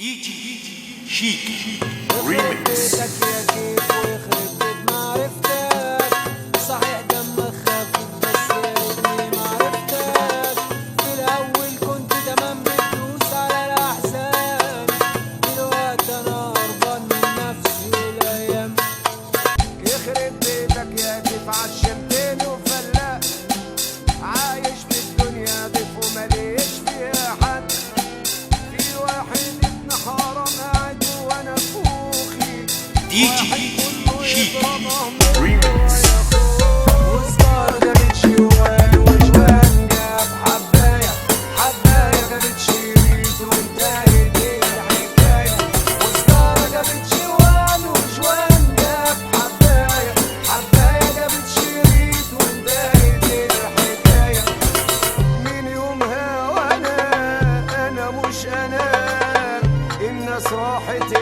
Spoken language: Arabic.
دي شيك ريميكس. يخرب بيتك يا كيف ويخرب بيت معرفتك، صحيح دمك خفيف بس يا ريتني معرفتك. في الأول كنت تمام بتدوس على الأحزان، دلوقتي أنا هربان من نفسي والأيام. يخرب بيتك يا كيف عشمتني وفلقت، عايش في الدنيا ضيف ومليش فيها حد. في واحد ابن حرام قاعد وانا فوخي، دي شيك ريميكس. وستار جابت شوال وجوان جاب حباية، حباية جابت شريط وانتهت الحكاية. وستار جابت شوال وجوان جاب حباية، حباية جابت شريط وانتهت الحكاية. من يومها وانا مش انا، الناس راحت